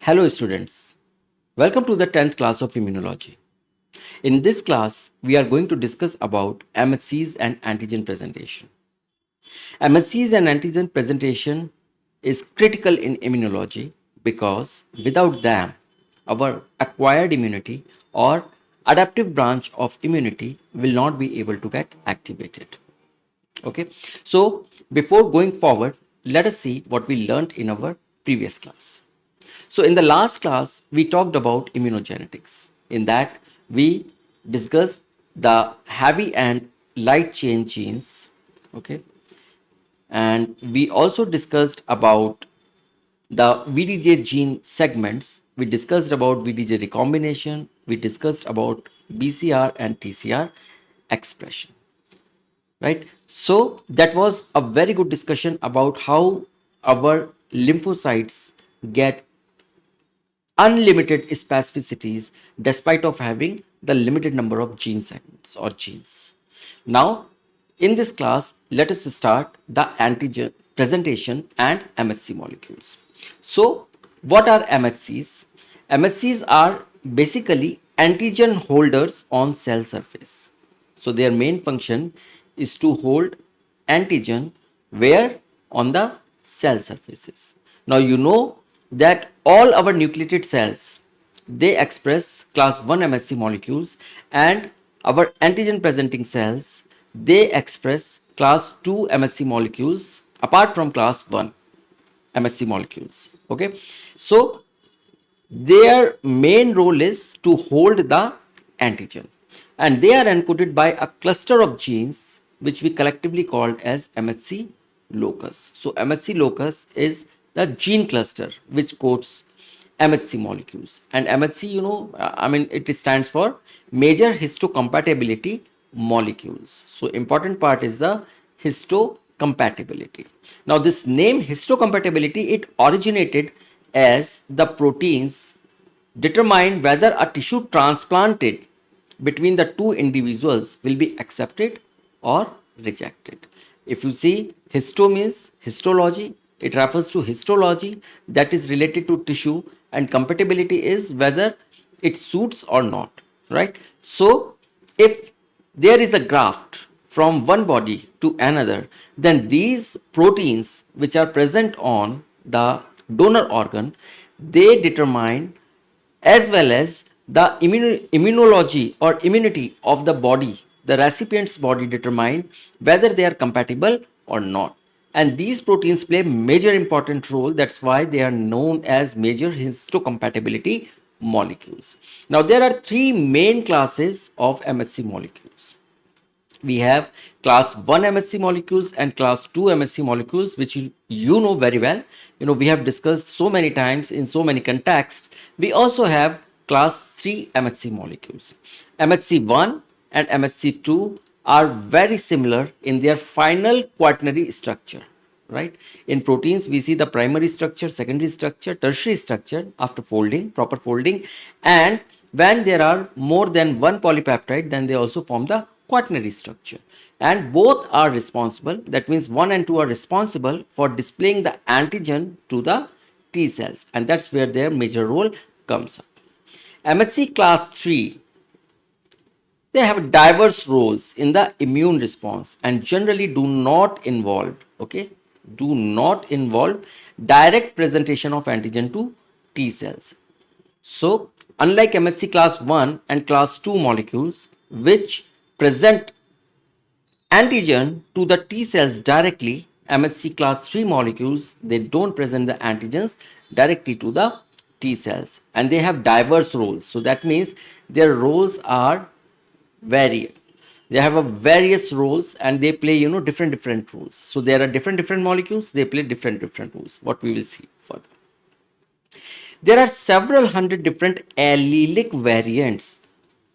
Hello students, welcome to the 10th class of Immunology. In this class, we are going to discuss about MHCs and antigen presentation. MHCs and antigen presentation is critical in immunology because without them, our acquired immunity or adaptive branch of immunity will not be able to get activated. Okay, so before going forward, let us see what we learned in our previous class. So in the last class, we talked about immunogenetics. In that, we discussed the heavy and light chain genes. Okay, and we also discussed about the VDJ gene segments. We discussed about VDJ recombination. We discussed about BCR and TCR expression. Right. So that was a very good discussion about how our lymphocytes get unlimited specificities despite of having the limited number of gene segments or genes. Now, in this class, let us start the antigen presentation and MHC molecules. So, what are MHCs? MHCs are basically antigen holders on cell surface. So, their main function is to hold antigen where on the cell surfaces. Now, you know that all our nucleated cells, they express class 1 MHC molecules, and our antigen presenting cells, they express class 2 MHC molecules apart from class 1 MHC molecules. Okay, so their main role is to hold the antigen, and they are encoded by a cluster of genes which we collectively called as MHC locus. So MHC locus is the gene cluster which codes MHC molecules, and MHC, it stands for major histocompatibility molecules. So important part is the histocompatibility. Now this name histocompatibility, it originated as the proteins determine whether a tissue transplanted between the two individuals will be accepted or rejected. If you see, histo means histology, it refers to histology that is related to tissue, and compatibility is whether it suits or not, right? So if there is a graft from one body to another, then these proteins which are present on the donor organ, they determine, as well as the immunology or immunity of the body, the recipient's body, determine whether they are compatible or not. And these proteins play major important role. That's why they are known as major histocompatibility molecules. Now there are three main classes of MHC molecules. We have class 1 MHC molecules and class 2 MHC molecules, which you know very well. We have discussed so many times in so many contexts. We also have class 3 MHC molecules. MHC 1 and MHC 2 are very similar in their final quaternary structure. Right, in proteins we see the primary structure, secondary structure, tertiary structure after folding, proper folding, and when there are more than one polypeptide, then they also form the quaternary structure, and both are responsible, that means 1 and 2 are responsible for displaying the antigen to the T cells, and that's where their major role comes up. MHC class 3, they have diverse roles in the immune response and generally do not involve, direct presentation of antigen to T cells. So unlike MHC class 1 and class 2 molecules which present antigen to the T cells directly, MHC class 3 molecules, they don't present the antigens directly to the T cells, and they have diverse roles. So that means their roles are varied. They have a various roles and they play different roles. So there are different molecules, they play different roles, what we will see further. There are several hundred different allelic variants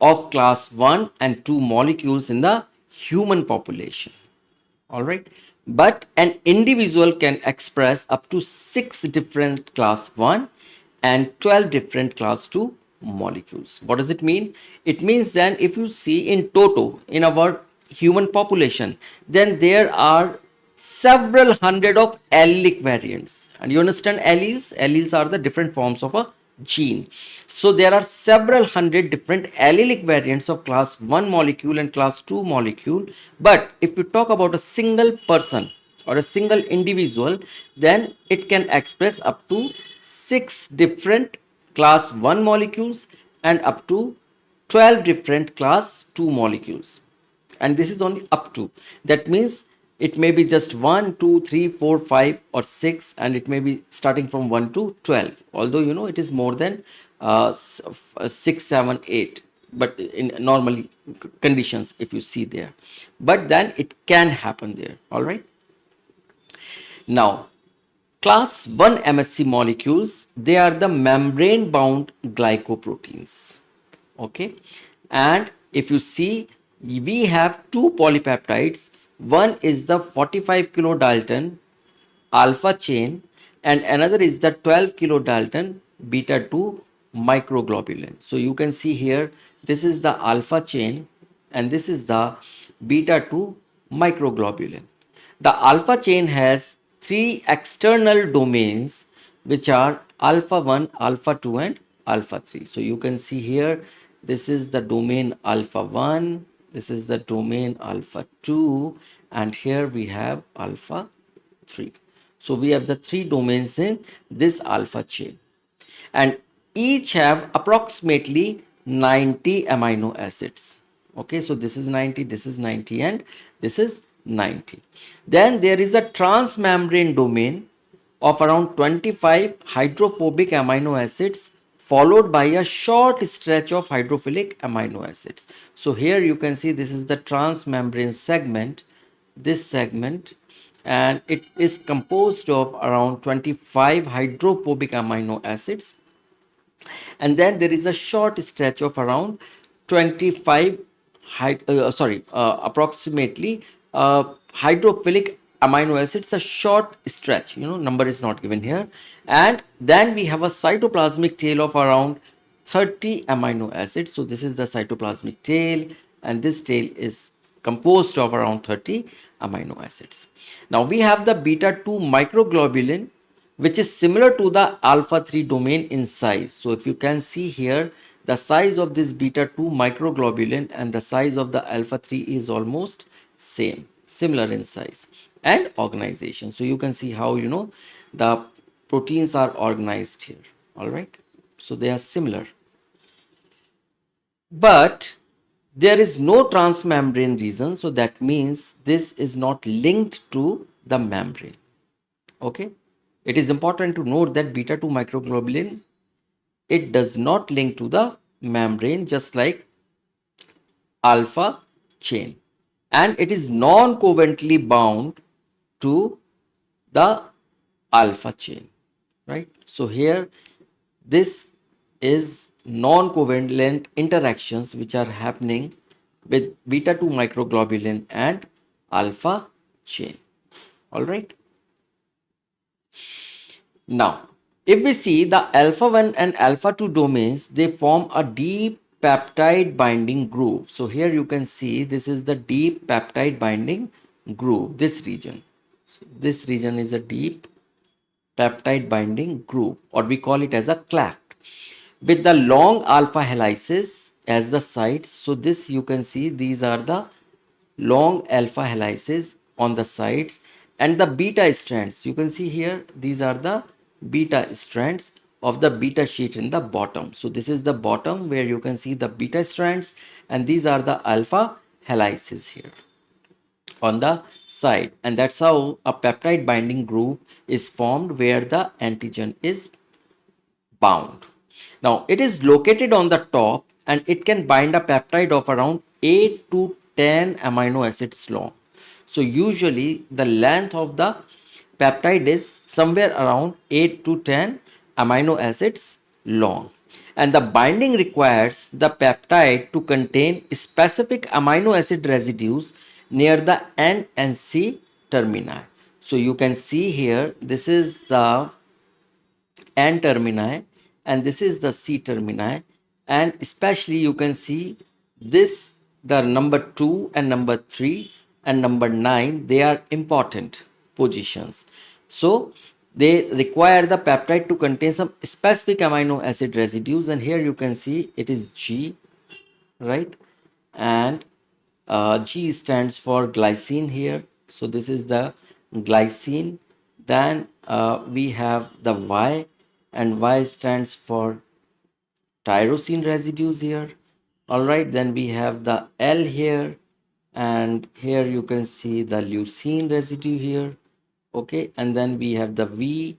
of class 1 and 2 molecules in the human population. All right, but an individual can express up to 6 different class 1 and 12 different class 2 molecules. What does it mean? It means then if you see in toto in our human population, then there are several hundred of allelic variants. And you understand alleles? Alleles are the different forms of a gene. So there are several hundred different allelic variants of class 1 molecule and class 2 molecule. But if you talk about a single person or a single individual, then it can express up to 6 different class 1 molecules and up to 12 different class 2 molecules. And this is only up to. That means it may be just 1, 2, 3, 4, 5 or 6, and it may be starting from 1 to 12, although it is more than 6, 7, 8, but in normally conditions if you see there, but then it can happen there. All right. Now, class 1 MHC molecules, they are the membrane bound glycoproteins. Okay. And if you see, we have two polypeptides. One is the 45 kilodalton alpha chain and another is the 12 kilodalton beta 2 microglobulin. So you can see here, this is the alpha chain and this is the beta 2 microglobulin. The alpha chain has three external domains which are alpha 1, alpha 2 and alpha 3. So you can see here, this is the domain alpha 1, this is the domain alpha 2, and here we have alpha 3. So we have the three domains in this alpha chain, and each have approximately 90 amino acids. Okay, so this is 90, this is 90, and this is 90. Then there is a transmembrane domain of around 25 hydrophobic amino acids followed by a short stretch of hydrophilic amino acids. So here you can see this is the transmembrane segment, this segment, and it is composed of around 25 hydrophobic amino acids, and then there is a short stretch of around 25 approximately hydrophilic amino acids, a short stretch, number is not given here, and then we have a cytoplasmic tail of around 30 amino acids. So this is the cytoplasmic tail, and this tail is composed of around 30 amino acids. Now we have the beta 2 microglobulin, which is similar to the alpha 3 domain in size. So if you can see here, the size of this beta 2 microglobulin and the size of the alpha 3 is almost same, similar in size and organization. So you can see how the proteins are organized here. All right, so they are similar, but there is no transmembrane region, so that means this is not linked to the membrane. Okay, it is important to note that beta 2 microglobulin, it does not link to the membrane just like alpha chain, and it is non-covalently bound to the alpha chain, right? So here this is non-covalent interactions which are happening with beta 2 microglobulin and alpha chain. All right. Now, if we see the alpha 1 and alpha 2 domains, they form a deep peptide binding groove. So here you can see this is the deep peptide binding groove, this region. So this region is a deep peptide binding groove, or we call it as a cleft, with the long alpha helices as the sites. So this you can see, these are the long alpha helices on the sides, and the beta strands, you can see here, these are the beta strands of the beta sheet in the bottom. So this is the bottom where you can see the beta strands, and these are the alpha helices here on the side, and that's how a peptide binding groove is formed where the antigen is bound. Now it is located on the top and it can bind a peptide of around 8 to 10 amino acids long. So usually the length of the peptide is somewhere around 8 to 10 amino acids long, and the binding requires the peptide to contain specific amino acid residues near the N and C termini. So you can see here, this is the N termini and this is the C termini, and especially you can see this, the number 2 and number 3 and number 9, they are important. positions. So they require the peptide to contain some specific amino acid residues, and here you can see it is G, right? And G stands for glycine here. So this is the glycine. Then we have the Y, and Y stands for tyrosine residues here. All right, then we have the L here, and here you can see the leucine residue here. Okay, and then we have the V.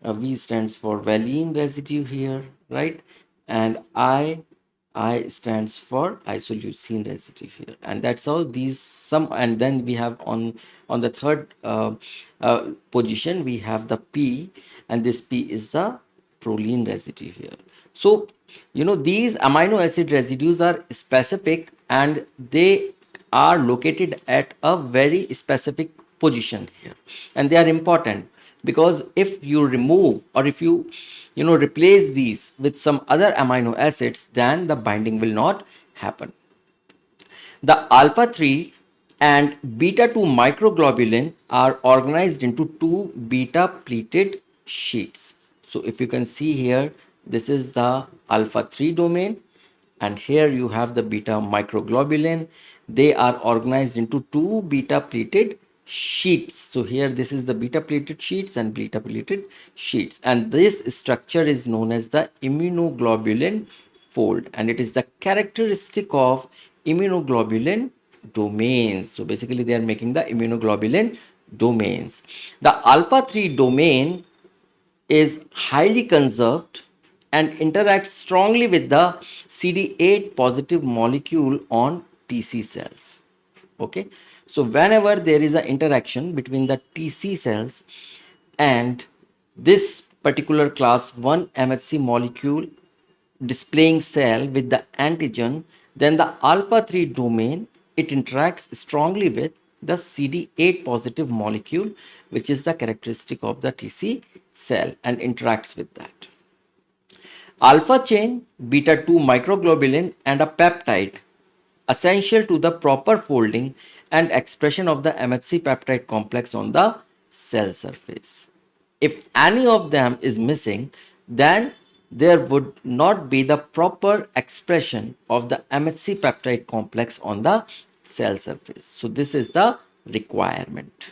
V stands for valine residue here, right? And I stands for isoleucine residue here, and that's all. These some, and then we have on the third position we have the P, and this P is the proline residue here. So these amino acid residues are specific, and they are located at a very specific position here, and they are important because if you remove, or if you replace these with some other amino acids, then the binding will not happen. The alpha 3 and beta 2 microglobulin are organized into two beta pleated sheets. So if you can see here, this is the alpha 3 domain, and here you have the beta microglobulin. They are organized into two beta pleated sheets. So here this is the beta pleated sheets and beta pleated sheets, and this structure is known as the immunoglobulin fold, and it is the characteristic of immunoglobulin domains. So basically they are making the immunoglobulin domains. The alpha 3 domain is highly conserved and interacts strongly with the CD8 positive molecule on TC cells. Okay, so whenever there is an interaction between the TC cells and this particular class 1 MHC molecule displaying cell with the antigen, then the alpha 3 domain, it interacts strongly with the CD8 positive molecule, which is the characteristic of the TC cell, and interacts with that. Alpha chain, beta 2 microglobulin, and a peptide essential to the proper folding and expression of the MHC peptide complex on the cell surface. If any of them is missing, then there would not be the proper expression of the MHC peptide complex on the cell surface. So this is the requirement.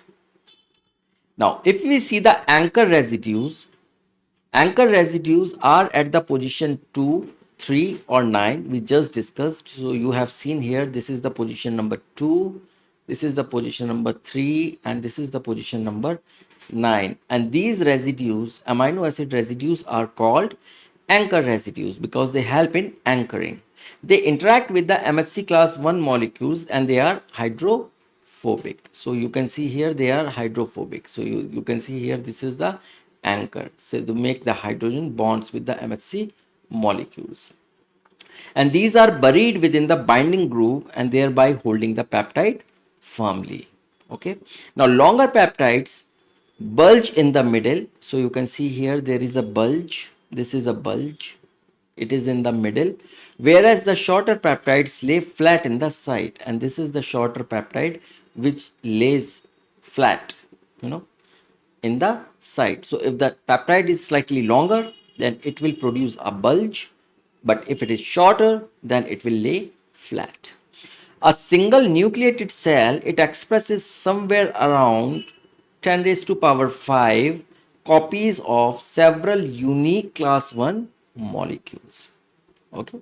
Now, if we see the anchor residues are at the position 2, 3 or 9 we just discussed. So you have seen here, this is the position number 2, this is the position number 3, and this is the position number 9. And these residues, amino acid residues, are called anchor residues because they help in anchoring. They interact with the MHC class 1 molecules, and they are hydrophobic. So you can see here they are hydrophobic. So you can see here this is the anchor. So to make the hydrogen bonds with the MHC molecules. And these are buried within the binding groove and thereby holding the peptide firmly. Okay. Now longer peptides bulge in the middle. So you can see here there is a bulge. This is a bulge. It is in the middle. Whereas the shorter peptides lay flat in the side. And this is the shorter peptide which lays flat, in the side. So if the peptide is slightly longer, then it will produce a bulge, but if it is shorter, then it will lay flat. A single nucleated cell, it expresses somewhere around 10 raised to power 5 copies of several unique class 1 molecules. Okay,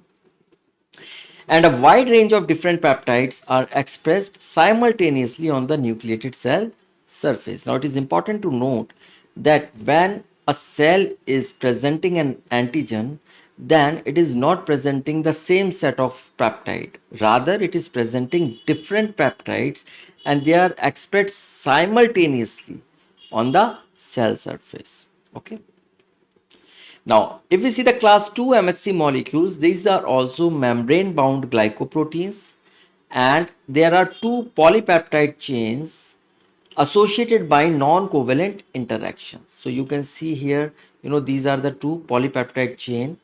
and a wide range of different peptides are expressed simultaneously on the nucleated cell surface. Now it is important to note that when a cell is presenting an antigen, then it is not presenting the same set of peptide. Rather, it is presenting different peptides, and they are expressed simultaneously on the cell surface. Okay. Now, if we see the class 2 MHC molecules, these are also membrane bound glycoproteins, and there are two polypeptide chains associated by non-covalent interactions. So you can see here, these are the two polypeptide chain.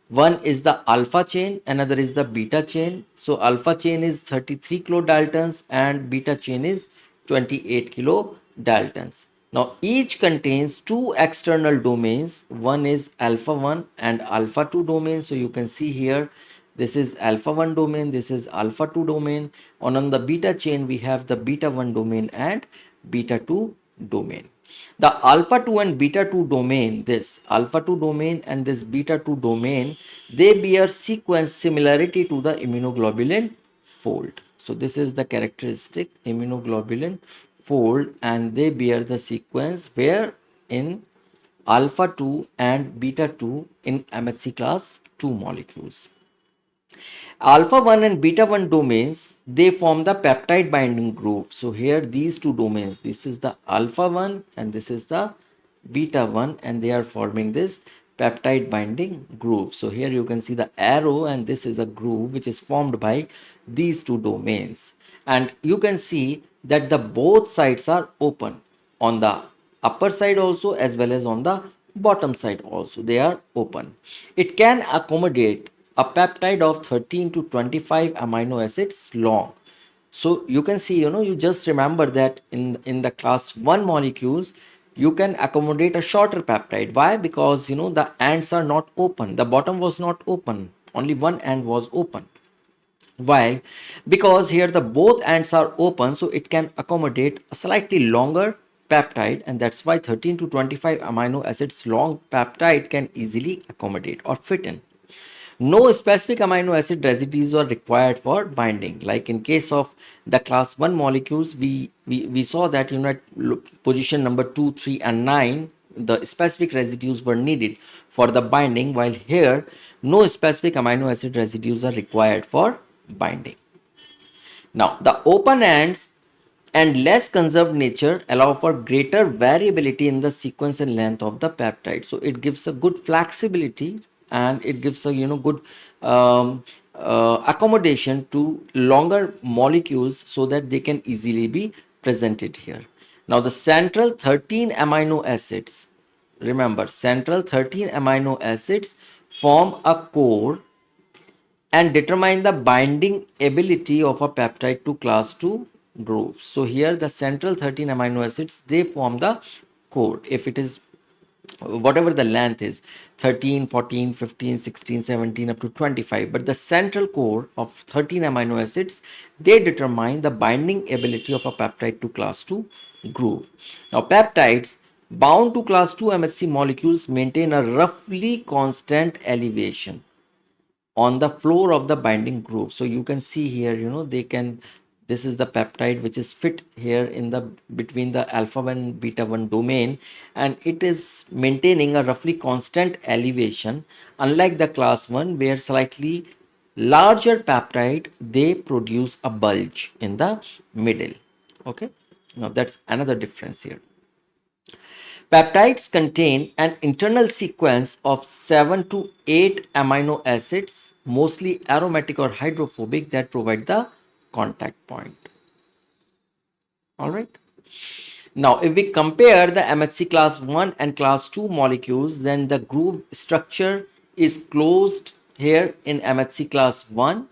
One is the alpha chain, another is the beta chain. So alpha chain is 33 kilodaltons and beta chain is 28 kilodaltons. Now each contains two external domains. One is alpha 1 and alpha 2 domain. So you can see here, this is alpha 1 domain, this is alpha 2 domain. On the beta chain we have the beta 1 domain and beta 2 domain. The alpha 2 and beta 2 domain, this alpha 2 domain and this beta 2 domain, they bear sequence similarity to the immunoglobulin fold. So this is the characteristic immunoglobulin fold, and they bear the sequence where in alpha 2 and beta 2 in MHC class 2 molecules. Alpha 1 and beta 1 domains, they form the peptide binding groove. So here these two domains, this is the alpha 1 and this is the beta 1, and they are forming this peptide binding groove. So here you can see the arrow, and this is a groove which is formed by these two domains. And you can see that the both sides are open on the upper side also as well as on the bottom side also, they are open. It can accommodate a peptide of 13 to 25 amino acids long. So you can see, you just remember that in the class 1 molecules, you can accommodate a shorter peptide. Why? Because the ends are not open, the bottom was not open, only one end was open. Why? Because here the both ends are open, so it can accommodate a slightly longer peptide, and that's why 13 to 25 amino acids long peptide can easily accommodate or fit in. No specific amino acid residues are required for binding. Like in case of the class 1 molecules, we saw that at position number 2, 3 and 9, the specific residues were needed for the binding, while here no specific amino acid residues are required for binding. Now, the open ends and less conserved nature allow for greater variability in the sequence and length of the peptide. So it gives a good flexibility, and it gives a good accommodation to longer molecules so that they can easily be presented here. Now the central 13 amino acids, remember central 13 amino acids form a core and determine the binding ability of a peptide to class 2 groups. So here the central 13 amino acids, they form the core. If it is whatever the length is, 13, 14, 15, 16, 17 up to 25, but the central core of 13 amino acids, they determine the binding ability of a peptide to class 2 group. Now peptides bound to class 2 MHC molecules maintain a roughly constant elevation on the floor of the binding groove. So you can see here, they can, this is the peptide which is fit here in the between the alpha 1 and beta 1 domain, and it is maintaining a roughly constant elevation, unlike the class 1 where slightly larger peptide, they produce a bulge in the middle. Okay, now that's another difference here. Peptides contain an internal sequence of 7 to 8 amino acids, mostly aromatic or hydrophobic, that provide the contact point. All right. Now, if we compare the MHC class 1 and class 2 molecules, then the groove structure is closed here in MHC class 1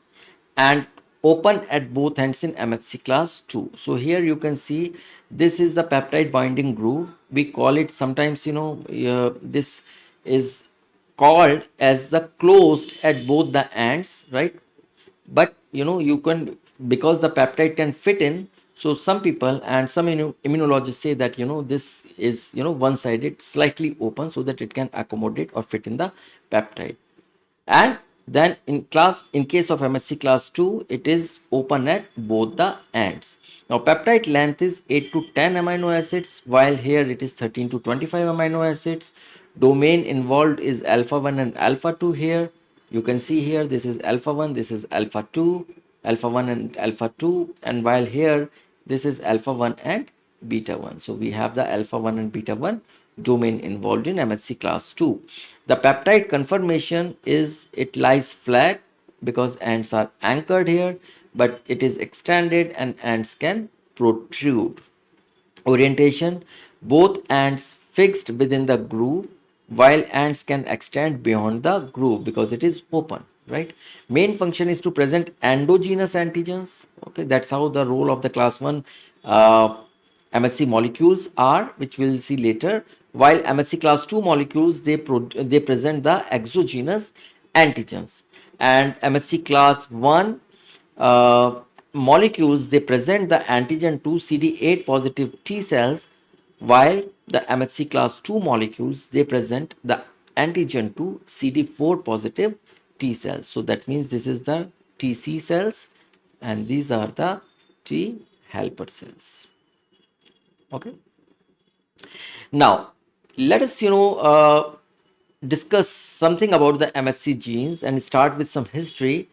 and open at both ends in MHC class 2. So here you can see this is the peptide binding groove. We call it sometimes, this is called as the closed at both the ends, right? But you can, because the peptide can fit in, so some people and some immunologists say that this is one sided, slightly open, so that it can accommodate or fit in the peptide. And then in case of MHC class 2, it is open at both the ends. Now peptide length is 8 to 10 amino acids, while here it is 13 to 25 amino acids. Domain involved is alpha 1 and alpha 2 here. You can see here this is alpha 1, this is alpha 2, alpha 1 and alpha 2, and while here this is alpha 1 and beta 1. So we have the alpha 1 and beta 1 domain involved in MHC class 2. The peptide conformation is, it lies flat because ends are anchored here, but it is extended and ends can protrude. Orientation, both ends fixed within the groove, while ends can extend beyond the groove because it is open, right? Main function is to present endogenous antigens. Okay, that's how the role of the class 1 MHC molecules are, which we'll see later, while MHC class 2 molecules, they present the exogenous antigens, and MHC class 1 molecules, they present the antigen to CD8 positive T cells, while the MHC class 2 molecules, they present the antigen to CD4 positive T cells. So that means this is the TC cells and these are the T helper cells. Okay. Now, let us, discuss something about the MHC genes and start with some history.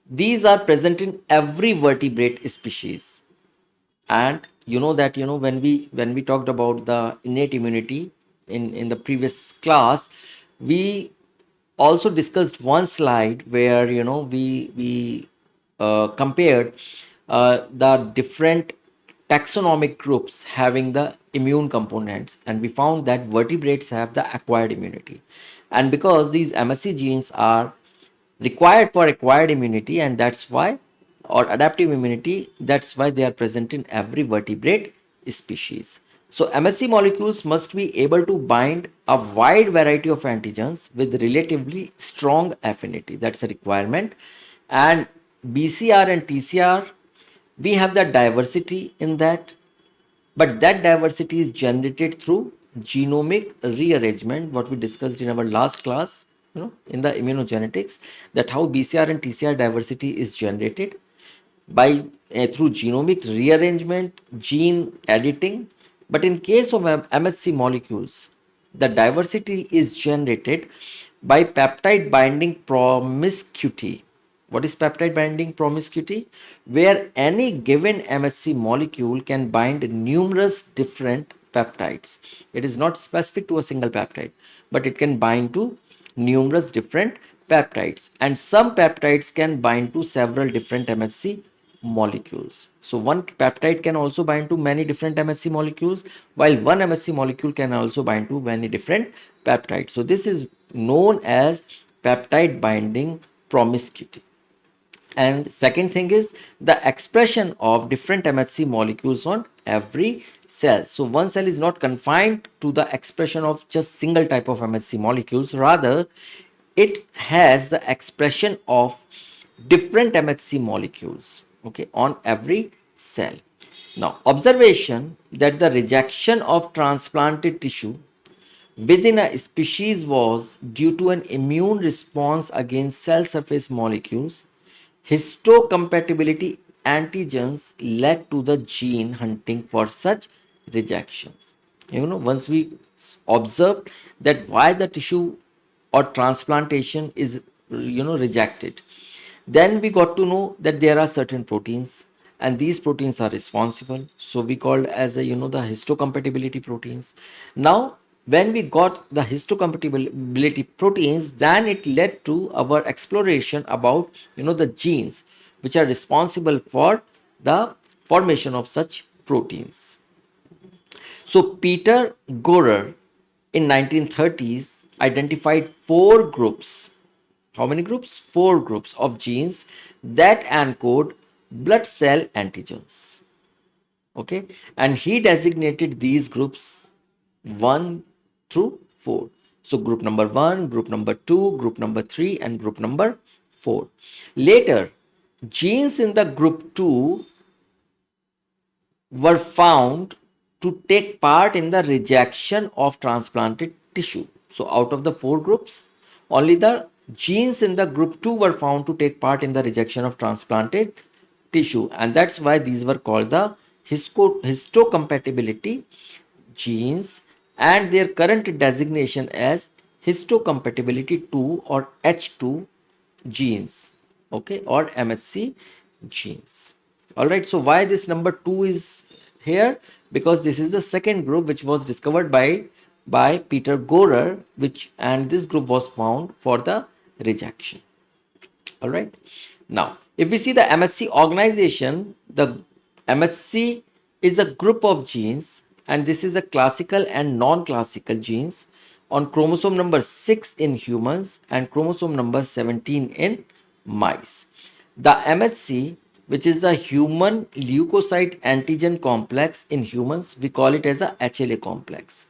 These are present in every vertebrate species, and you know that, when we talked about the innate immunity in the previous class, we also discussed one slide where, we compared the different taxonomic groups having the immune components, and we found that vertebrates have the acquired immunity, and because these MSC genes are required for acquired immunity, and that's why, or adaptive immunity, that's why they are present in every vertebrate species. So MSC molecules must be able to bind a wide variety of antigens with relatively strong affinity. That's a requirement. And BCR and TCR, we have the diversity in that, but that diversity is generated through genomic rearrangement, what we discussed in our last class, in the immunogenetics, that how BCR and TCR diversity is generated by through genomic rearrangement, gene editing. But in case of MHC molecules, the diversity is generated by peptide binding promiscuity. What is peptide binding promiscuity? Where any given MHC molecule can bind numerous different peptides. It is not specific to a single peptide, but it can bind to numerous different peptides, and some peptides can bind to several different MHC molecules. So one peptide can also bind to many different MHC molecules, while one MHC molecule can also bind to many different peptides. So this is known as peptide binding promiscuity. And second thing is the expression of different MHC molecules on every cell. So one cell is not confined to the expression of just single type of MHC molecules, rather it has the expression of different MHC molecules, okay, on every cell. Now, observation that the rejection of transplanted tissue within a species was due to an immune response against cell surface molecules. Histocompatibility antigens led to the gene hunting for such rejections. Once we observed that why the tissue or transplantation is, rejected, then we got to know that there are certain proteins, and these proteins are responsible, so we called as a, the histocompatibility proteins. Now when we got the histocompatibility proteins, then it led to our exploration about, the genes which are responsible for the formation of such proteins. So Peter Gorer in 1930s identified four groups. How many groups? Four groups of genes that encode blood cell antigens. Okay, and he designated these groups 1 through 4. So group number 1, group number 2, group number 3, and group number 4. Later, genes in the group 2 were found to take part in the rejection of transplanted tissue. So out of the four groups, only the genes in the group 2 were found to take part in the rejection of transplanted tissue, and that's why these were called the histocompatibility genes, and their current designation as histocompatibility 2 or H2 genes, okay, or MHC genes. All right, so why this number 2 is here? Because this is the second group which was discovered by Peter Gorer, and this group was found for the rejection. All right, now if we see the MHC organization, the MHC is a group of genes, and this is a classical and non-classical genes on chromosome number 6 in humans and chromosome number 17 in mice. The MHC which is the human leukocyte antigen complex in humans. We call it as a HLA complex.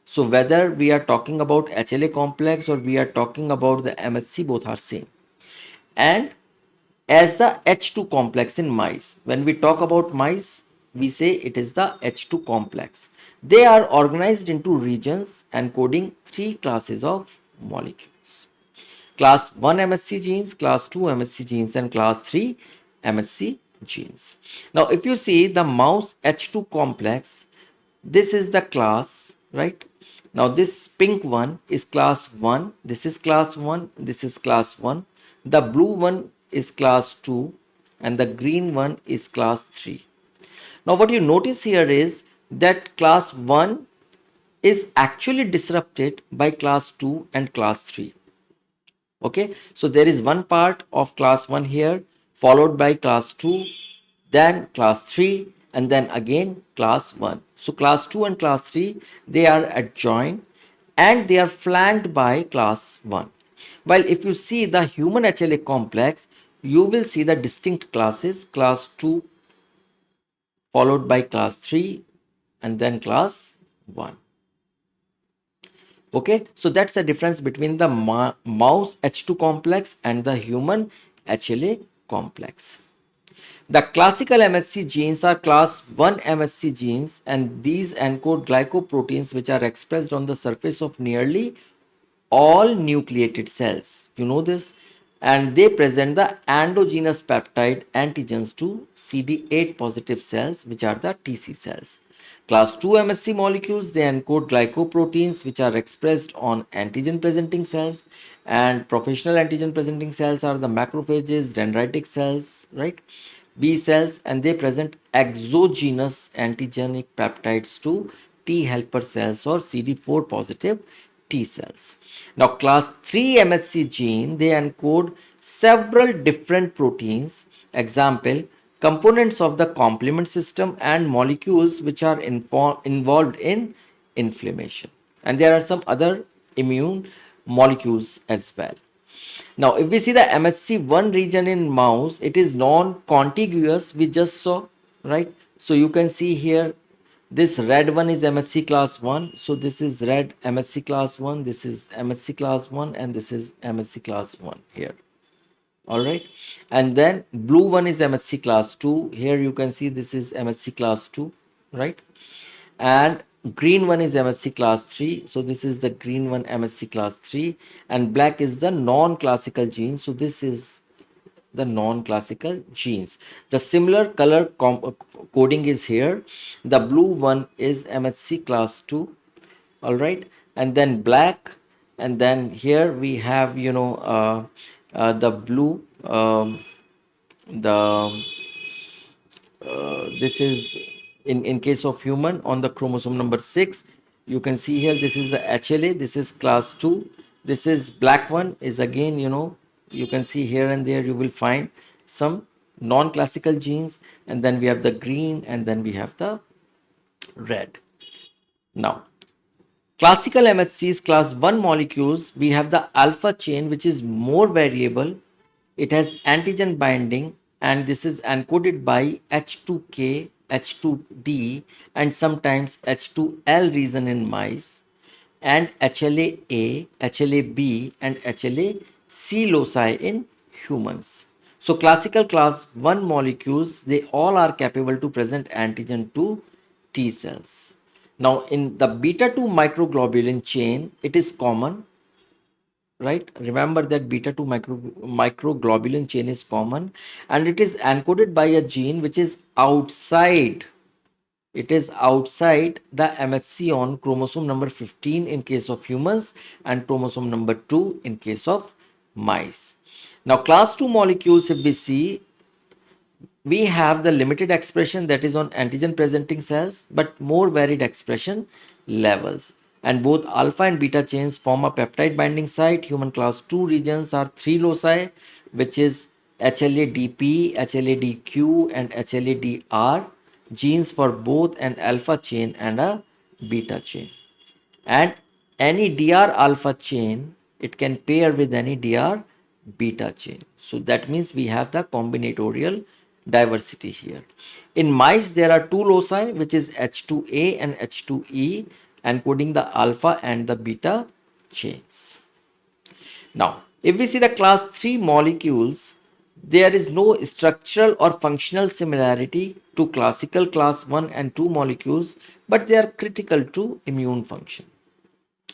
So whether we are talking about HLA complex or we are talking about the MHC, both are same. And as the H2 complex in mice, when we talk about mice, we say it is the H2 complex. They are organized into regions encoding three classes of molecules: class 1 MHC genes, class 2 MHC genes, and class 3 MHC genes. Now, if you see the mouse H2 complex, this is the class, right? Now, this pink one is class 1, this is class 1, this is class 1. The blue one is class 2, and the green one is class 3. Now, what you notice here is that class 1 is actually disrupted by class 2 and class 3. Okay, so there is one part of class 1 here, followed by class 2, then class 3, and then again class 1. So class 2 and class 3, they are adjoined and they are flanked by class 1. While if you see the human HLA complex, you will see the distinct classes: class 2 followed by class 3 and then class 1. Okay, so that's the difference between the mouse H2 complex and the human HLA complex. The classical MHC genes are class 1 MHC genes, and these encode glycoproteins which are expressed on the surface of nearly all nucleated cells. You know this. And they present the endogenous peptide antigens to CD8 positive cells, which are the TC cells. Class 2 MHC molecules, they encode glycoproteins which are expressed on antigen presenting cells, and professional antigen presenting cells are the macrophages, dendritic cells, right? B cells, and they present exogenous antigenic peptides to T helper cells or CD4 positive T cells. Now, class 3 MHC gene, they encode several different proteins, example, components of the complement system and molecules which are involved in inflammation. And there are some other immune molecules as well. Now, if we see the MHC1 region in mouse, it is non-contiguous, we just saw, right? So you can see here, this red one is MHC class 1. So this is red MHC class 1, this is MHC class 1, and this is MHC class 1 here. All right. And then blue one is MHC class 2. Here you can see this is MHC class 2, right? And green one is MHC class 3. So this is the green one, MHC class 3, and black is the non-classical gene. So this is the non-classical genes. The similar color coding is here. The blue one is MHC class 2, all right, and then black, and then here we have, the blue, the this is in case of human on the chromosome number 6. You can see here, this is the HLA, this is class 2, this is black one is again, you can see here and there you will find some non-classical genes, and then we have the green, and then we have the red. Now, classical MHCs class 1 molecules, we have the alpha chain which is more variable. It has antigen binding, and this is encoded by H2K, H2D, and sometimes H2L region in mice, and HLA-A, HLA-B, and HLA-C loci in humans. So classical class 1 molecules, they all are capable to present antigen to T cells. Now, in the beta 2 microglobulin chain, it is common, right? Remember that beta 2 microglobulin chain is common, and it is encoded by a gene which is outside. It is outside the MHC on chromosome number 15 in case of humans, and chromosome number 2 in case of mice. Now, class 2 molecules, if we see, we have the limited expression that is on antigen presenting cells, but more varied expression levels. And both alpha and beta chains form a peptide binding site. Human class 2 regions are 3 loci, which is HLA-DP, HLA-DQ, and HLA-DR, genes for both an alpha chain and a beta chain. And any DR alpha chain, it can pair with any DR beta chain. So that means we have the combinatorial diversity here. In mice, there are two loci, which is H2A and H2E, encoding the alpha and the beta chains. Now, if we see the class 3 molecules, there is no structural or functional similarity to classical class 1 and 2 molecules, but they are critical to immune function.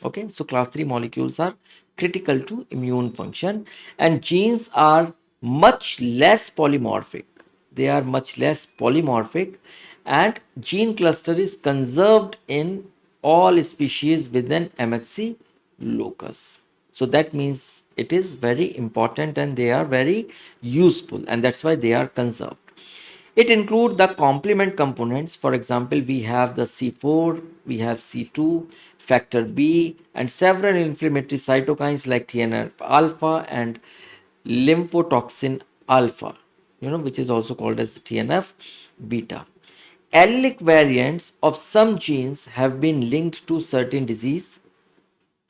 Okay, so class 3 molecules are critical to immune function, and genes are much less polymorphic. They are much less polymorphic, and gene cluster is conserved in all species within MHC locus. So that means it is very important and they are very useful, and that's why they are conserved. It includes the complement components. For example, we have the C4, we have C2, factor B, and several inflammatory cytokines like TNF alpha and lymphotoxin alpha, which is also called as TNF beta. Allelic variants of some genes have been linked to certain disease,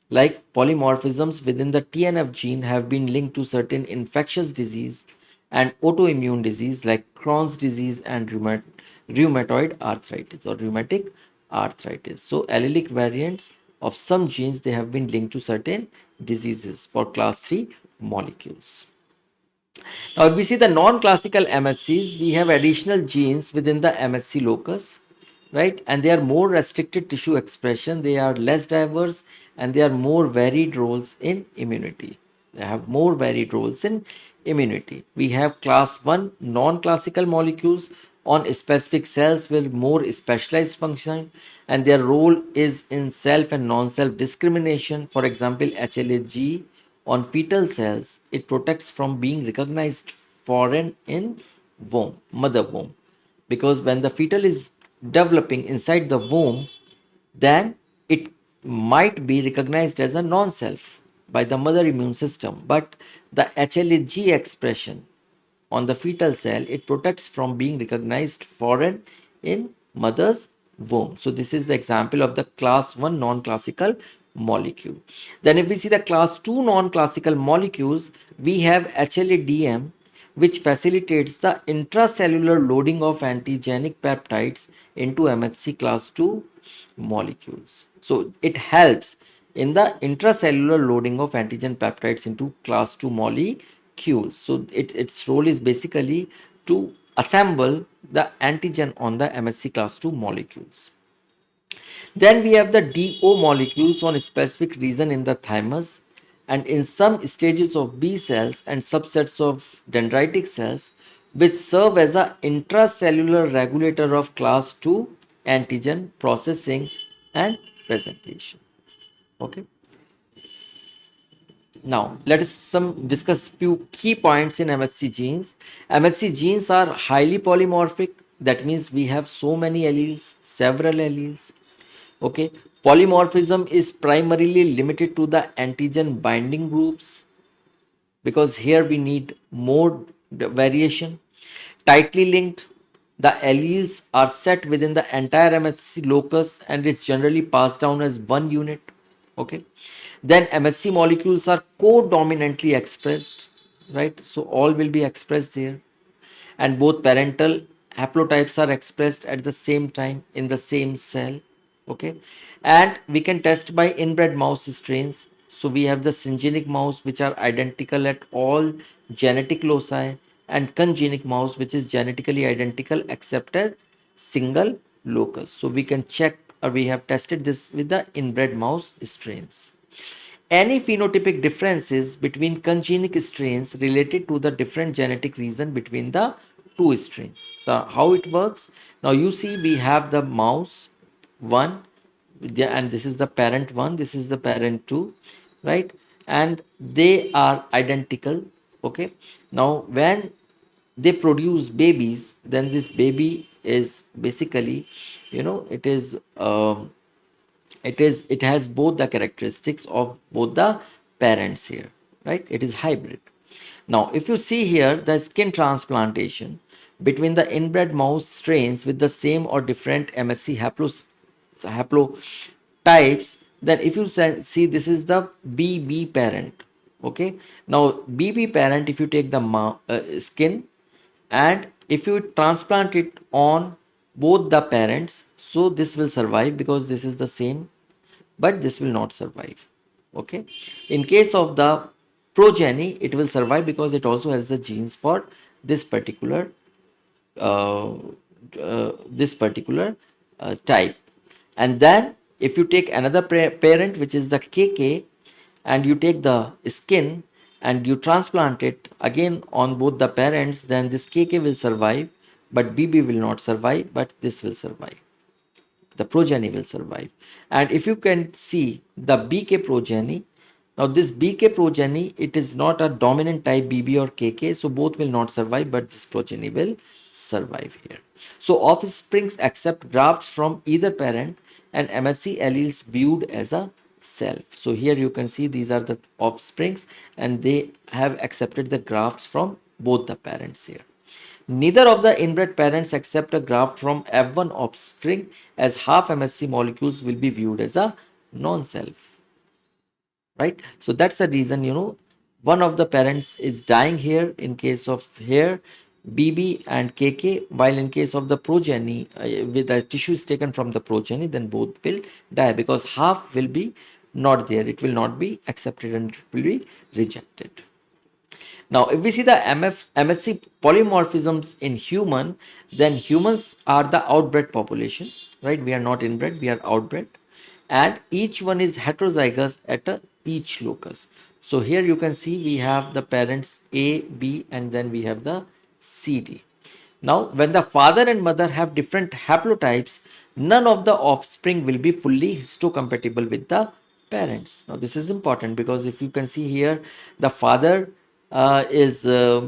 like polymorphisms within the TNF gene have been linked to certain infectious disease and autoimmune disease like Crohn's disease and rheumatoid arthritis or rheumatic arthritis. So allelic variants of some genes, they have been linked to certain diseases for class 3 molecules. Now, if we see the non-classical MHCs, we have additional genes within the MHC locus, right? And they are more restricted tissue expression, they are less diverse, and they are more varied roles in immunity. They have more varied roles in immunity. We have class 1 non-classical molecules on specific cells with more specialized function, and their role is in self and non-self discrimination. For example, HLA-G on fetal cells, it protects from being recognized foreign in womb, mother womb, because when the fetal is developing inside the womb, then it might be recognized as a non-self by the mother immune system. But the HLA-G expression on the fetal cell, it protects from being recognized foreign in mother's womb. So this is the example of the class 1 non-classical molecule. Then if we see the class 2 non-classical molecules, we have HLA-DM, which facilitates the intracellular loading of antigenic peptides into MHC class 2 molecules. So it helps in the intracellular loading of antigen peptides into class 2 molecules. So its role is basically to assemble the antigen on the MHC class 2 molecules. Then we have the DO molecules on a specific region in the thymus, and in some stages of B cells and subsets of dendritic cells, which serve as a intracellular regulator of class 2 antigen processing and presentation. Okay. Now let us discuss few key points in MHC genes. MHC genes are highly polymorphic. That means we have so many alleles, several alleles. Okay, polymorphism is primarily limited to the antigen binding groups, because here we need more variation. Tightly linked, the alleles are set within the entire MHC locus and is generally passed down as one unit. Okay, then MHC molecules are co-dominantly expressed, right? So all will be expressed there, and both parental haplotypes are expressed at the same time in the same cell. Okay, and we can test by inbred mouse strains. So we have the syngenic mouse, which are identical at all genetic loci, and congenic mouse, which is genetically identical except at single locus. So we can check, or we have tested this with the inbred mouse strains. Any phenotypic differences between congenic strains related to the different genetic region between the two strains. So how it works? Now you see we have the mouse 1, and this is the parent 1, this is the parent 2, right? And they are identical. Okay. Now when they produce babies, then this baby is basically, it is it has both the characteristics of both the parents here, right? It is hybrid. Now if you see here the skin transplantation between the inbred mouse strains with the same or different MHC haplotypes, then if you see, this is the BB parent. Okay, now BB parent, if you take the skin and if you transplant it on both the parents, so this will survive because this is the same, but this will not survive. Okay. In case of the progeny, it will survive because it also has the genes for this particular uh, type. And then if you take another parent, which is the KK, and you take the skin and you transplant it again on both the parents, then this KK will survive, but BB will not survive, but this will survive. The progeny will survive. And if you can see the BK progeny, now this BK progeny, it is not a dominant type BB or KK, so both will not survive, but this progeny will survive here. So offsprings accept grafts from either parent and MHC alleles viewed as a self. So here you can see these are the offsprings and they have accepted the grafts from both the parents here. Neither of the inbred parents accept a graft from F1 offspring, as half MHC molecules will be viewed as a non-self. Right? So that's the reason, one of the parents is dying here in case of here BB and KK, while in case of the progeny, with the tissue is taken from the progeny, then both will die because half will be not there. It will not be accepted and it will be rejected. Now, if we see the MSC polymorphisms in human, then humans are the outbred population, right? We are not inbred, we are outbred. And each one is heterozygous at each locus. So here you can see we have the parents A, B, and then we have the CD. Now, when the father and mother have different haplotypes, none of the offspring will be fully histocompatible with the parents. Now, this is important because if you can see here, the father is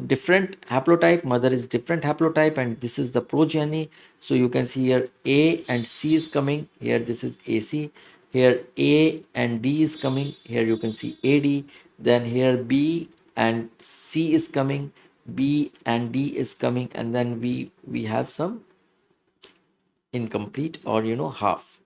different haplotype, mother is different haplotype, and this is the progeny. So you can see here A and C is coming. Here this is AC. Here A and D is coming. Here you can see AD. Then here B and C is coming. B and D is coming, and then we have some incomplete or half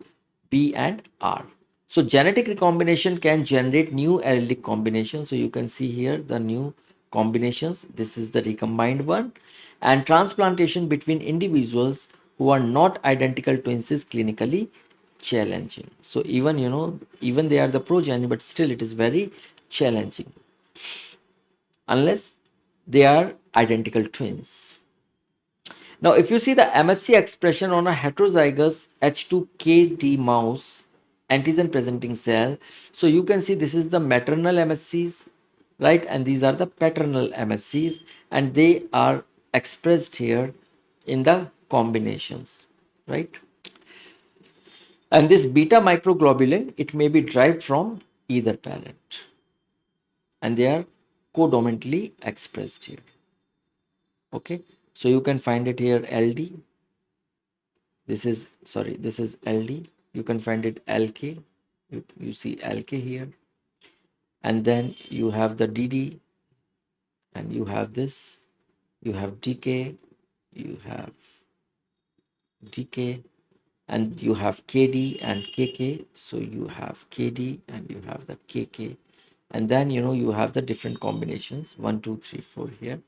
B and R. So genetic recombination can generate new allelic combinations. So you can see here the new combinations. This is the recombined one. And transplantation between individuals who are not identical twins is clinically challenging. So even even they are the progeny, but still it is very challenging unless they are identical twins. Now, if you see the MSC expression on a heterozygous H2KD mouse antigen presenting cell, so you can see this is the maternal MSCs, right? And these are the paternal MSCs, and they are expressed here in the combinations, right? And this beta microglobulin, it may be derived from either parent, and they are codominantly expressed here. Okay, so you can find it here LD. This is LD. You can find it LK. You see LK here, and then you have the DD, and you have this. You have DK. You have DK, and you have KD and KK. So you have KD and you have the KK, and then you have the different combinations 1, 2, 3, 4 here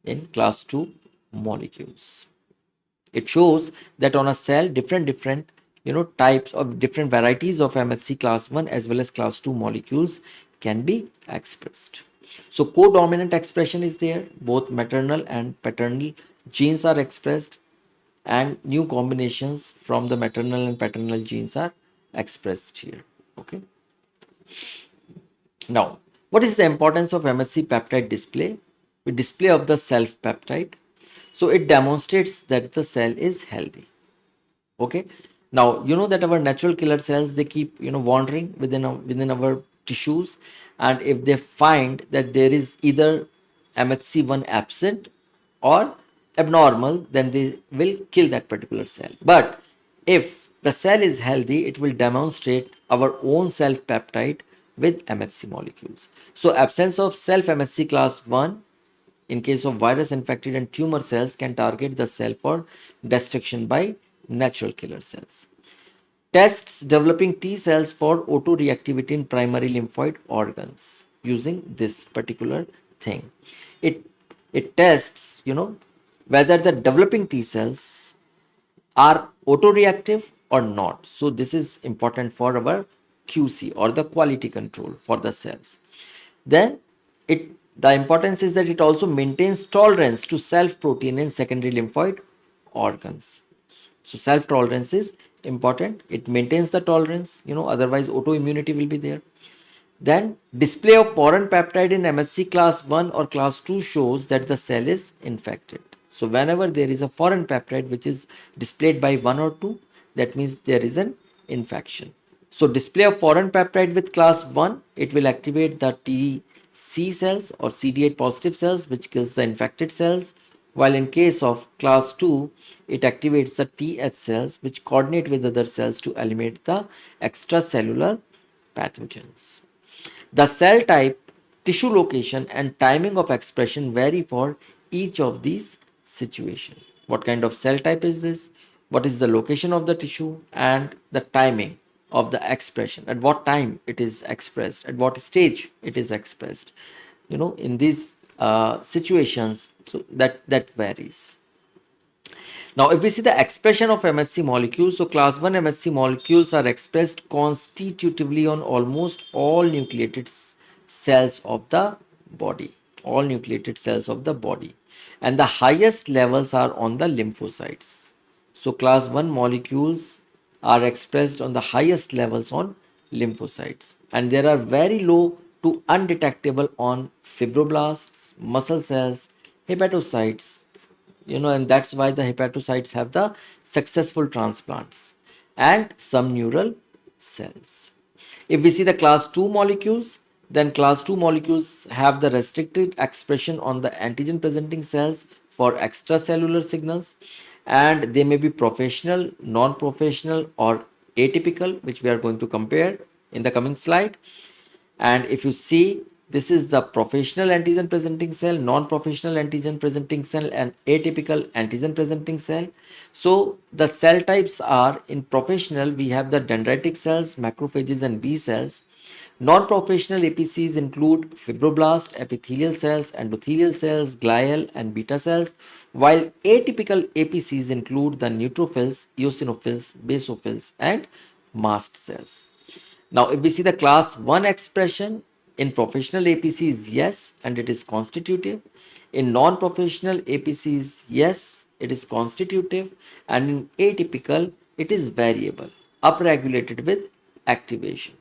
in class 2 molecules. It shows that on a cell different types of different varieties of MHC class 1 as well as class 2 molecules can be expressed. So codominant expression is there, both maternal and paternal genes are expressed, and new combinations from the maternal and paternal genes are expressed here. Okay. Now, what is the importance of MHC peptide display? The display of the self peptide. So it demonstrates that the cell is healthy. Okay. Now that our natural killer cells, they keep wandering within our tissues, and if they find that there is either MHC1 absent or abnormal, then they will kill that particular cell. But if the cell is healthy, it will demonstrate our own self peptide with MHC molecules. So absence of self MHC class 1 in case of virus infected and tumor cells can target the cell for destruction by natural killer cells. Tests developing T cells for autoreactivity in primary lymphoid organs using this particular thing. It tests whether the developing T cells are autoreactive or not. So this is important for our QC or the quality control for the cells. Then it the importance is that it also maintains tolerance to self protein in secondary lymphoid organs. So self tolerance is important. It maintains the tolerance, otherwise autoimmunity will be there. Then display of foreign peptide in MHC class 1 or class 2 shows that the cell is infected. So whenever there is a foreign peptide which is displayed by 1 or 2, that means there is an infection. So display of foreign peptide with class 1, it will activate the TC cells or CD8 positive cells which kills the infected cells, while in case of class 2, it activates the TH cells which coordinate with other cells to eliminate the extracellular pathogens. The cell type, tissue location, and timing of expression vary for each of these situations. What kind of cell type is this? What is the location of the tissue and the timing of the expression? At what time it is expressed? At what stage it is expressed? In these situations, so that varies. Now, if we see the expression of MHC molecules, so class 1 MHC molecules are expressed constitutively on almost all nucleated cells of the body, all nucleated cells of the body, and the highest levels are on the lymphocytes. So, class 1 molecules are expressed on the highest levels on lymphocytes, and there are very low to undetectable on fibroblasts, muscle cells, hepatocytes, and that's why the hepatocytes have the successful transplants and some neural cells. If we see the class 2 molecules, then class 2 molecules have the restricted expression on the antigen presenting cells for extracellular signals, and they may be professional, non-professional, or atypical, which we are going to compare in the coming slide. And if you see, this is the professional antigen presenting cell, non-professional antigen presenting cell, and atypical antigen presenting cell. So the cell types are: in professional we have the dendritic cells, macrophages, and B cells. Non-professional APCs include fibroblast, epithelial cells, endothelial cells, glial, and beta cells, while atypical APCs include the neutrophils, eosinophils, basophils, and mast cells. Now, if we see the class 1 expression in professional APCs, yes, and it is constitutive. In non-professional APCs, yes, it is constitutive. And in atypical, it is variable, upregulated with activation.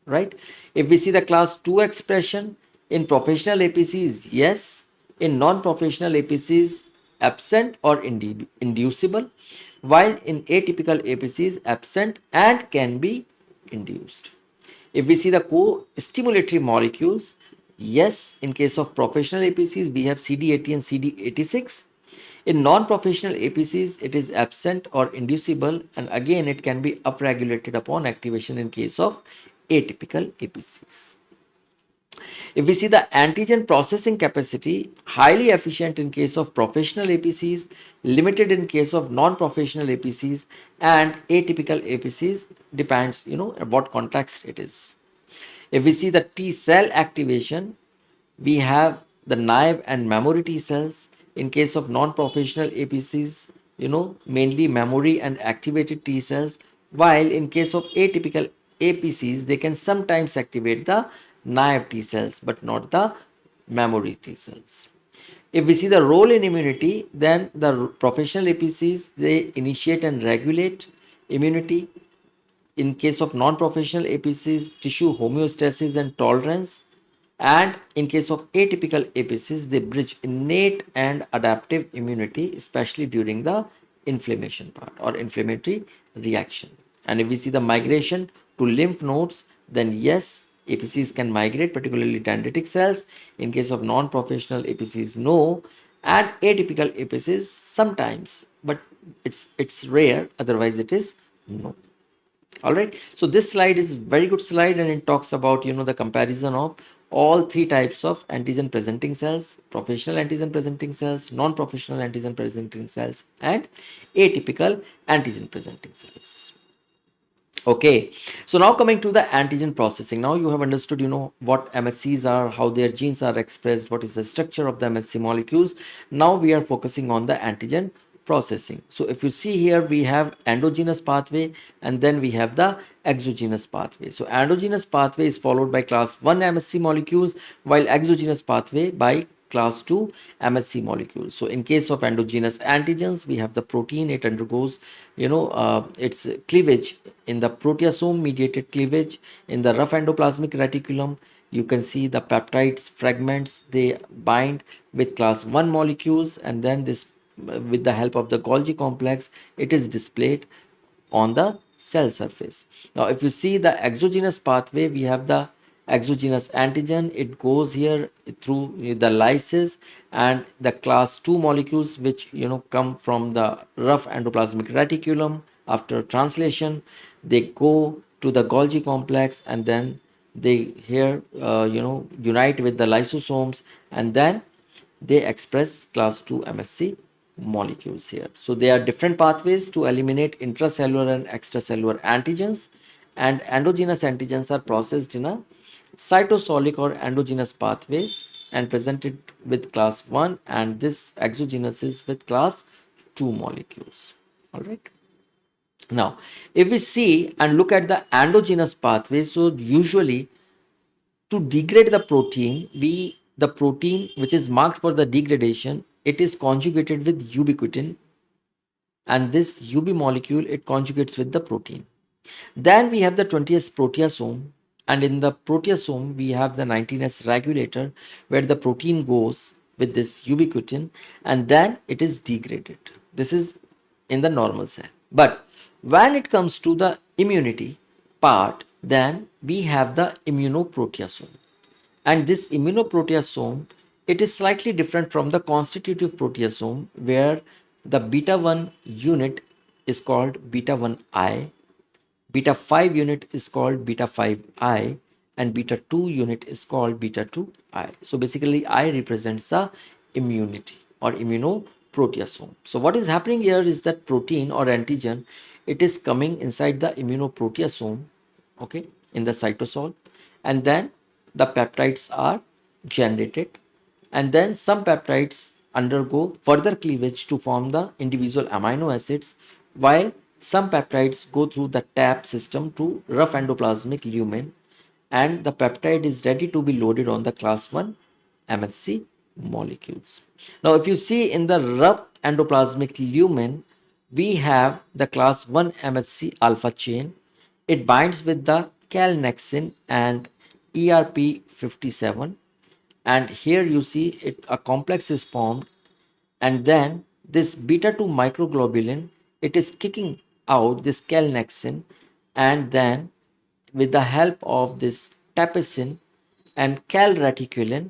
Right? If we see the class 2 expression in professional APCs, yes. In non-professional APCs, absent or inducible, while in atypical APCs, absent and can be induced. If we see the co-stimulatory molecules, yes, in case of professional APCs, we have CD80 and CD86. In non-professional APCs, it is absent or inducible, and again it can be upregulated upon activation in case of atypical APCs. If we see the antigen processing capacity, highly efficient in case of professional APCs, limited in case of non-professional APCs, and atypical APCs, depends, what context it is. If we see the T cell activation, we have the naive and memory T cells. In case of non-professional APCs, mainly memory and activated T cells, while in case of atypical APCs, they can sometimes activate the naive T cells but not the memory T cells. If we see the role in immunity, then the professional APCs, they initiate and regulate immunity. In case of non-professional APCs, tissue homeostasis and tolerance. And in case of atypical APCs, they bridge innate and adaptive immunity, especially during the inflammation part or inflammatory reaction. And if we see the migration to lymph nodes, then yes, APCs can migrate, particularly dendritic cells. In case of non-professional APCs, no. And atypical APCs sometimes, but it's rare, otherwise it is no. All right, so this slide is very good slide, and it talks about the comparison of all three types of antigen presenting cells: professional antigen presenting cells, non-professional antigen presenting cells, and atypical antigen presenting cells. Okay, so now coming to the antigen processing. Now you have understood, what MHCs are, how their genes are expressed, what is the structure of the MHC molecules. Now we are focusing on the antigen processing. So if you see here, we have endogenous pathway and then we have the exogenous pathway. So endogenous pathway is followed by class 1 MHC molecules, while exogenous pathway by class 2 MHC molecules. So in case of endogenous antigens, we have the protein. It undergoes its cleavage in the proteasome mediated cleavage in the rough endoplasmic reticulum. You can see the peptides fragments, they bind with class 1 molecules, and then this with the help of the Golgi complex it is displayed on the cell surface. Now if you see the exogenous pathway, we have the exogenous antigen. It goes here through the lysis, and the class 2 molecules which come from the rough endoplasmic reticulum after translation, they go to the Golgi complex, and then they here unite with the lysosomes, and then they express class 2 MSC molecules here. So there are different pathways to eliminate intracellular and extracellular antigens, and endogenous antigens are processed in a cytosolic or endogenous pathways and presented with class 1, and this exogenous is with class 2 molecules. All right. Now, if we see and look at the endogenous pathway, so usually to degrade the protein, the protein which is marked for the degradation, it is conjugated with ubiquitin, and this UB molecule it conjugates with the protein. Then we have the 20s proteasome, and in the proteasome we have the 19s regulator where the protein goes with this ubiquitin and then it is degraded. This is in the normal cell. But when it comes to the immunity part, then we have the immunoproteasome, and this immunoproteasome it is slightly different from the constitutive proteasome where the beta 1 unit is called beta 1I, beta 5 unit is called beta 5I, and beta 2 unit is called beta 2I. So basically I represents the immunity or immunoproteasome. So what is happening here is that protein or antigen it is coming inside the immunoproteasome, okay, in the cytosol, and then the peptides are generated, and then some peptides undergo further cleavage to form the individual amino acids, while some peptides go through the tap system to rough endoplasmic lumen, and the peptide is ready to be loaded on the class 1 MHC molecules. Now if you see in the rough endoplasmic lumen, we have the class 1 MHC alpha chain. It binds with the calnexin and ERP57, and here you see it a complex is formed, and then this beta 2 microglobulin it is kicking out this calnexin, and then with the help of this tapicin and calreticulin,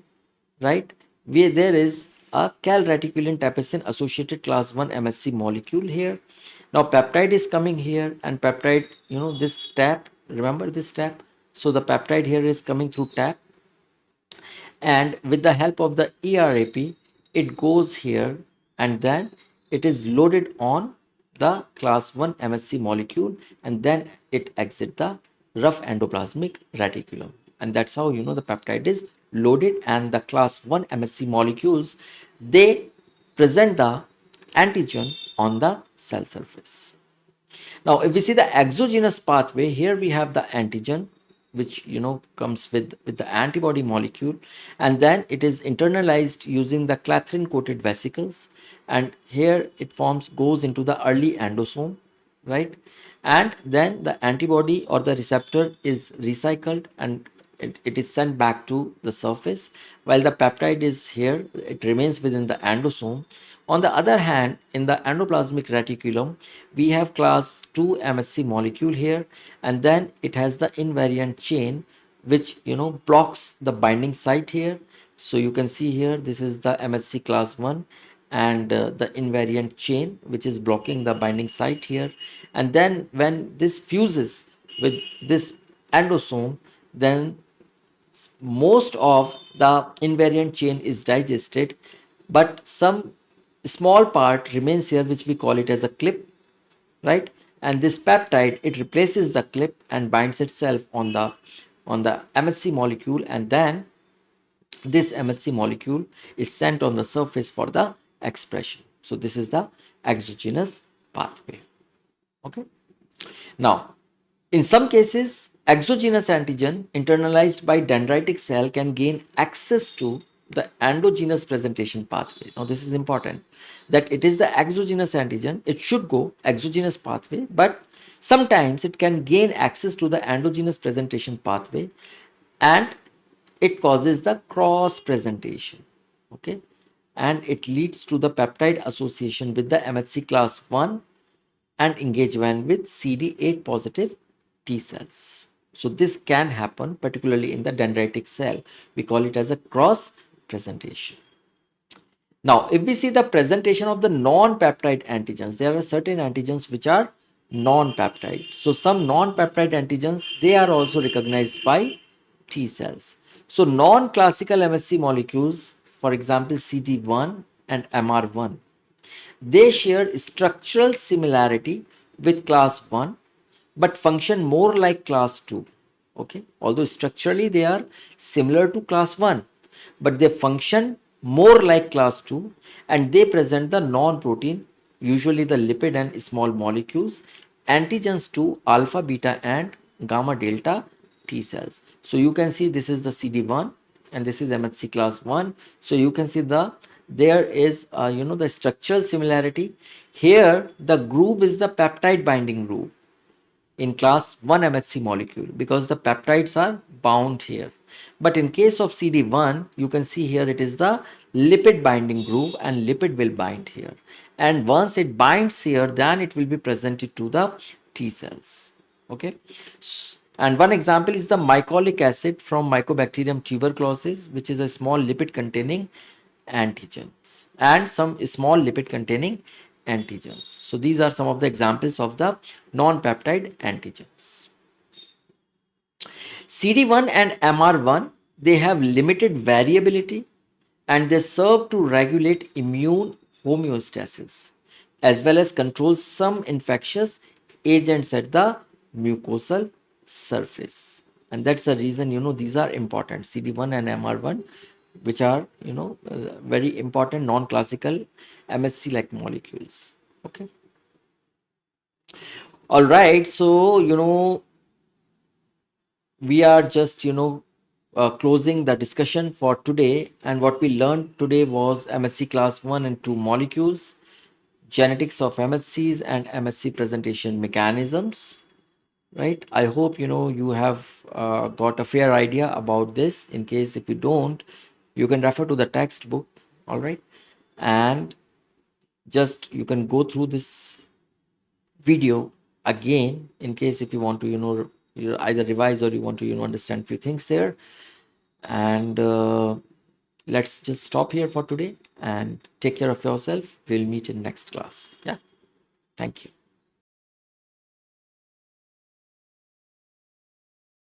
right, where there is a calreticulin tapicin associated class 1 MSC molecule here. Now peptide is coming here, and peptide, this tap, remember this tap, so the peptide here is coming through tap, and with the help of the ERAP it goes here, and then it is loaded on the class 1 MHC molecule, and then it exit the rough endoplasmic reticulum, and that's how the peptide is loaded, and the class 1 MHC molecules they present the antigen on the cell surface. Now, if we see the exogenous pathway, here we have the antigen, which comes with the antibody molecule, and then it is internalized using the clathrin coated vesicles, and here it goes into the early endosome, right? And then the antibody or the receptor is recycled, and it is sent back to the surface, while the peptide is here, it remains within the endosome. On the other hand, in the endoplasmic reticulum, we have class 2 MSC molecule here, and then it has the invariant chain which blocks the binding site here. So you can see here this is the MSC class 1, and the invariant chain which is blocking the binding site here, and then when this fuses with this endosome, then most of the invariant chain is digested, but some small part remains here which we call it as a clip, right? and this peptide, it replaces the clip and binds itself on the MHC molecule, and then this MHC molecule is sent on the surface for the expression. So this is the exogenous pathway. Okay. Now, in some cases, exogenous antigen internalized by dendritic cell can gain access to the endogenous presentation pathway. Now, this is important that it is the exogenous antigen, it should go exogenous pathway, but sometimes it can gain access to the endogenous presentation pathway, and it causes the cross presentation. Okay, and it leads to the peptide association with the MHC class 1 and engagement with CD8 positive T cells. So this can happen particularly in the dendritic cell. We call it as a cross presentation. Now, if we see the presentation of the non-peptide antigens, there are certain antigens which are non-peptide. So some non-peptide antigens, they are also recognized by T cells. So non-classical MHC molecules, for example, CD1 and MR1, they share structural similarity with class 1 but function more like class 2. Okay, although structurally they are similar to class 1, but they function more like class 2, and they present the non-protein, usually the lipid and small molecules, antigens to alpha, beta and gamma delta T cells. So you can see this is the CD1 and this is MHC class 1. So you can see there is the structural similarity. Here the groove is the peptide binding groove in class 1 MHC molecule because the peptides are bound here. But in case of CD1, you can see here it is the lipid binding groove, and lipid will bind here. And once it binds here, then it will be presented to the T cells. Okay. And one example is the mycolic acid from Mycobacterium tuberculosis, which is a small lipid containing antigens, and some small lipid containing antigens. So these are some of the examples of the non-peptide antigens. CD1 and MR1, they have limited variability and they serve to regulate immune homeostasis as well as control some infectious agents at the mucosal surface. And that's the reason, these are important, CD1 and MR1, which are, very important non-classical MHC like molecules. Okay. All right. So, we are just closing the discussion for today, and what we learned today was MHC class 1 and 2 molecules, genetics of MHCs and MHC presentation mechanisms, right? I hope you have got a fair idea about this. In case if you don't, you can refer to the textbook, all right, and just you can go through this video again in case if you want to you either revise or you want to understand few things there. And let's just stop here for today and take care of yourself. We'll meet in next class. Yeah, thank you.